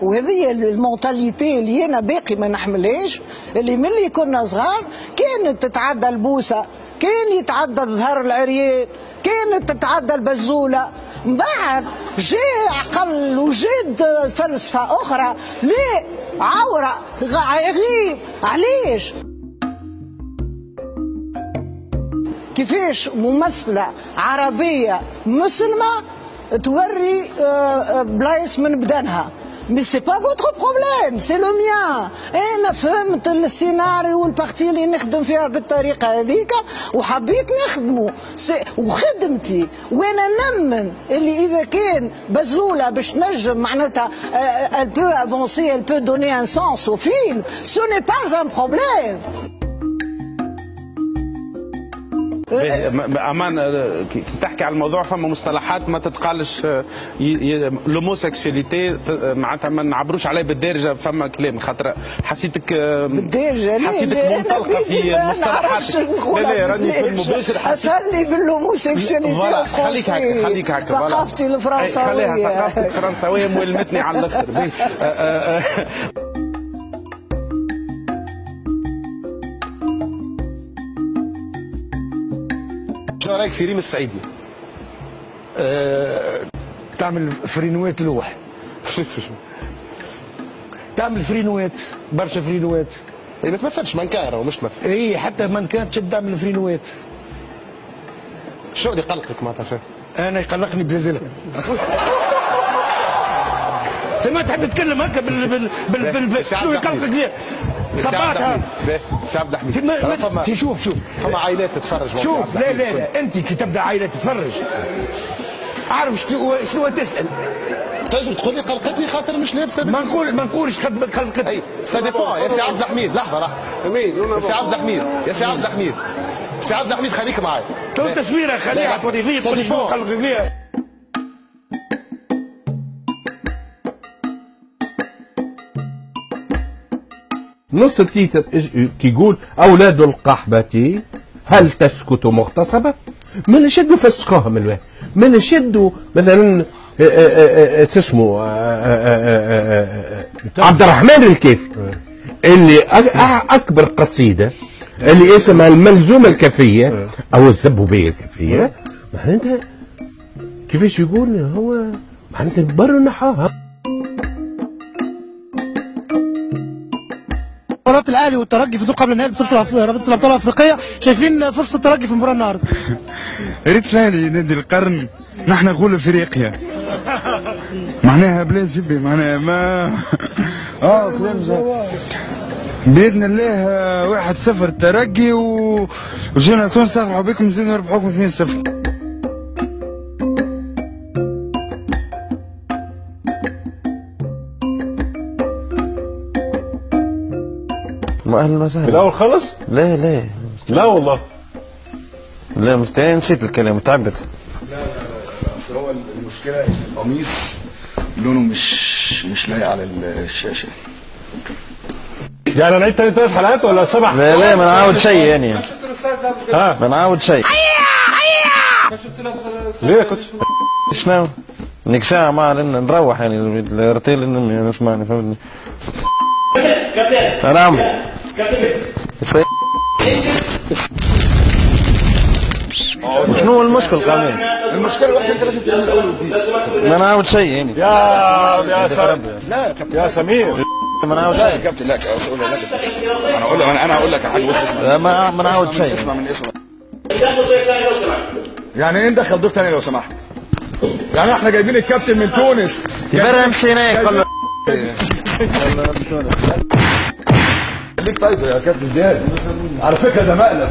وهذه المونتاليتي اللي انا باقي ما نحملهاش، اللي ملي كنا صغار كانت تتعدى البوسه، كان يتعدى الظهر العريان، كانت تتعدى البزوله. من بعد جاء عقل وجد فلسفه اخرى، لا عوره غيب. علاش؟ كيفاش ممثله عربيه مسلمه توري بلايص من بدنها؟ مي سي با فوتر بروبليم، سي لو ميان. انا فهمت السيناريو والبارتي اللي نخدم فيها بالطريقه هذيك وحبيت نخدمه وخدمتي. وانا نمن اللي اذا كان بزوله باش نجم معناتها elle peut avancer, elle peut donner un sens au film, ce n'est pas un problème. امان كي تحكي على الموضوع فما مصطلحات ما تتقالش. لوموسيكسواليتي معناتها ما نعبروش عليه بالدارجه، فما كلام خاطر حسيتك بالدارجه حسيتك منطلقه في مصطلحاتك. لا راني في المباشر اسهل لي باللوموسيكسواليتي. خليك هكا ثقافتي الفرنساويه، خليها ثقافتك الفرنساويه مولمتني على الاخر. شو رايك في ريم السعيدي؟ تعمل فرينوات لوح. تعمل فرينوات، برشا فرينوات. هي ما تمثلش مانكان ومش تمثل. اي حتى مانكان تشد تعمل فرينوات. شو اللي قلقك معناتها؟ انا يقلقني بزلزلة. انت ما تحب تتكلم هكا شو يقلقك فيها؟ صباتها سي عبد الحميد. شوف فما عائلات تتفرج. شوف لا انت كي تبدا عائله تتفرج اعرف شنو تسال. تنجم تقول لي قلقتني خاطر مش لابسه. ما نقولش قلقتني. اي سا ديبون يا سي عبد الحميد. لحظه يا سي عبد الحميد، سي عبد الحميد خليك معايا. تو تصويره خليها توري فيا تقول لي شنو قلقك فيها. نص التيتر كي يقول أولاد القحبة هل تسكت مغتصبة؟ من يشدوا فسقوها من الواحد، من يشدوا مثلا اسمه عبد الرحمن الكيفي اللي أكبر قصيدة اللي اسمها الملزومة الكفية أو الزبوبية الكفية، معناتها كيفاش يقول هو معناتها برا نحاها. مباراة الأهلي والترجي في دور قبل النهائي بطولة رابطة الأبطال الأفريقية، شايفين فرصة الترجي في المباراة النهارده؟ ريت الأهلي نادي القرن، نحن غول افريقيا. معناها بلا زبي معناها ما كلام باذن الله 1-0 الترجي وجينا تونس نفرحوا بكم نزيدوا نربحوكم 2-0. اهلا وسهلا. الاول خلص؟ لا والله لا مستعين، نسيت الكلام تعبت. لا اصل هو المشكله القميص لونه مش لايق على الشاشه. يعني نعيد تاني 3 حلقات ولا 7؟ لا ما نعاود شيء يعني. ما نعاود شيء. ليه كنت؟ شنو؟ انك ساعه ما نروح يعني الرتيل يعني اسمعني فهمتني. نعم شنو المشكل كمان؟ المشكله الوحيده انت لازم تعمل اول وجديد. ما نعاود شيء يعني. يا سمير ما نعاود شيء. يا كابتن لا انا اقول لك يا حاج اسمع. ما نعاود شيء. اسمع من اسمه. يعني ايه ندخل ضيف ثاني لو سمحت؟ يعني احنا جايبين الكابتن من تونس. يبرر امشي هناك كله. خليك طيب يا كابتن زياد. على فكره ده مقلب